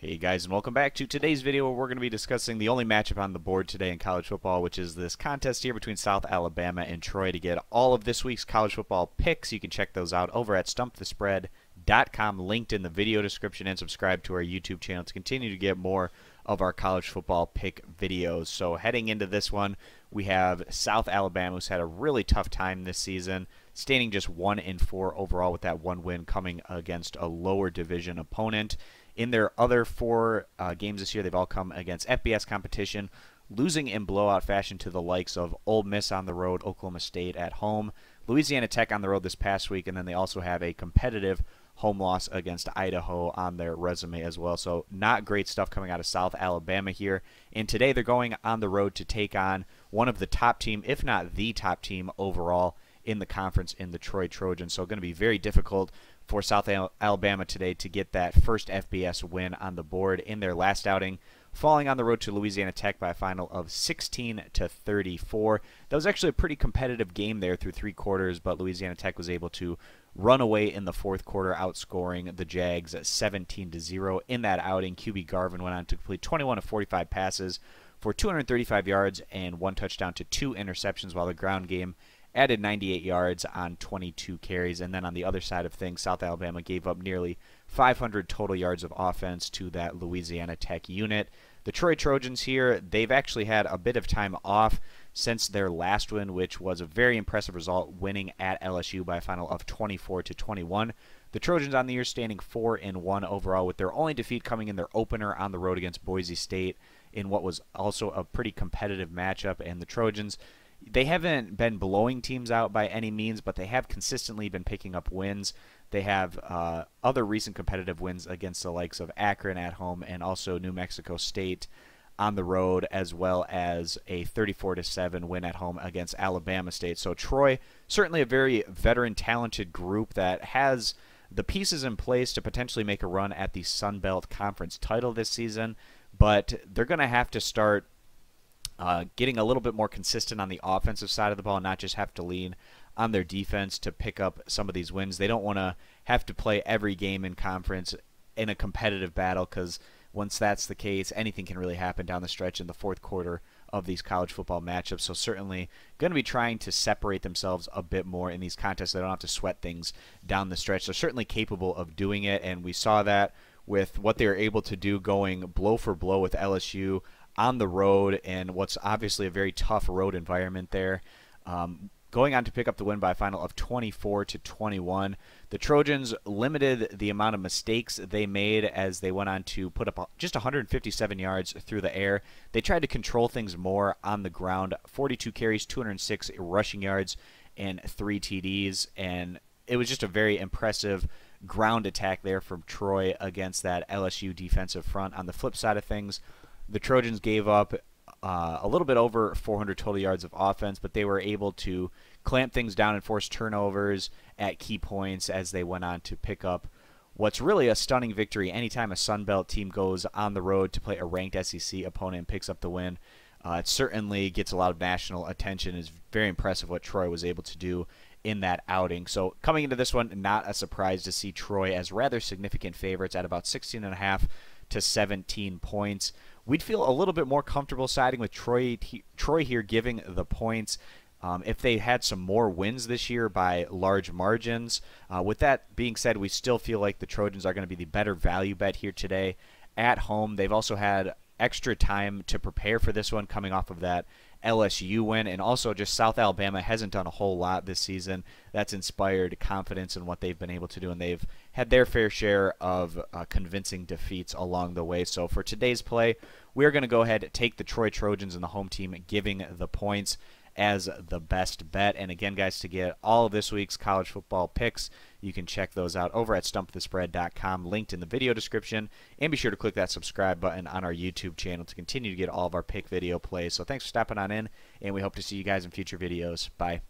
Hey guys, and welcome back to today's video where we're going to be discussing the only matchup on the board today in college football, which is this contest here between South Alabama and Troy. To get all of this week's college football picks, you can check those out over at stumpthespread.com, linked in the video description, and subscribe to our YouTube channel to continue to get more of our college football pick videos. So heading into this one, we have South Alabama, who's had a really tough time this season, standing just 1-4 overall with that one win coming against a lower division opponent. In their other four games this year, they've all come against FBS competition, losing in blowout fashion to the likes of Ole Miss on the road, Oklahoma State at home, Louisiana Tech on the road this past week, and then they also have a competitive home loss against Idaho on their resume as well. So not great stuff coming out of South Alabama here. And today they're going on the road to take on one of the top team, if not the top team overall in the conference, in the Troy Trojans. So going to be very difficult for South Alabama today to get that first FBS win on the board in their last outing, falling on the road to Louisiana Tech by a final of 16-34. That was actually a pretty competitive game there through three quarters, but Louisiana Tech was able to run away in the fourth quarter, outscoring the Jags 17-0 in that outing. QB Garvin went on to complete 21 of 45 passes for 235 yards and one touchdown to two interceptions, while the ground game added 98 yards on 22 carries. And then on the other side of things, South Alabama gave up nearly 500 total yards of offense to that Louisiana Tech unit. The Troy Trojans here, they've actually had a bit of time off since their last win, which was a very impressive result, winning at LSU by a final of 24-21. The Trojans on the year standing 4-1 overall, with their only defeat coming in their opener on the road against Boise State in what was also a pretty competitive matchup. And the Trojans, they haven't been blowing teams out by any means, but they have consistently been picking up wins. They have other recent competitive wins against the likes of Akron at home and also New Mexico State on the road, as well as a 34-7 win at home against Alabama State. So Troy, certainly a very veteran, talented group that has the pieces in place to potentially make a run at the Sun Belt Conference title this season, but they're going to have to start getting a little bit more consistent on the offensive side of the ball, and not just have to lean on their defense to pick up some of these wins. They don't want to have to play every game in conference in a competitive battle, because once that's the case, anything can really happen down the stretch in the fourth quarter of these college football matchups. So certainly going to be trying to separate themselves a bit more in these contests. They don't have to sweat things down the stretch. They're certainly capable of doing it, and we saw that with what they were able to do going blow for blow with LSU on the road, and what's obviously a very tough road environment there. Going on to pick up the win by a final of 24-21. The Trojans limited the amount of mistakes they made as they went on to put up just 157 yards through the air. They tried to control things more on the ground. 42 carries, 206 rushing yards, and 3 TDs. And it was just a very impressive ground attack there from Troy against that LSU defensive front. On the flip side of things, the Trojans gave up a little bit over 400 total yards of offense, but they were able to clamp things down and force turnovers at key points as they went on to pick up what's really a stunning victory. Anytime a Sun Belt team goes on the road to play a ranked SEC opponent and picks up the win, it certainly gets a lot of national attention. It's very impressive what Troy was able to do in that outing. So coming into this one, not a surprise to see Troy as rather significant favorites at about 16.5 to 17 points. We'd feel a little bit more comfortable siding with Troy here, giving the points if they had some more wins this year by large margins. With that being said, we still feel like the Trojans are going to be the better value bet here today at home. They've also had extra time to prepare for this one, coming off of that LSU win, and also just South Alabama hasn't done a whole lot this season. That's inspired confidence in what they've been able to do, and they've had their fair share of convincing defeats along the way. So for today's play, we're going to go ahead and take the Troy Trojans and the home team giving the points as the best bet. And again, guys, to get all of this week's college football picks, you can check those out over at stumpthespread.com, linked in the video description. And be sure to click that subscribe button on our YouTube channel to continue to get all of our pick video plays. So thanks for stopping on in, and we hope to see you guys in future videos. Bye.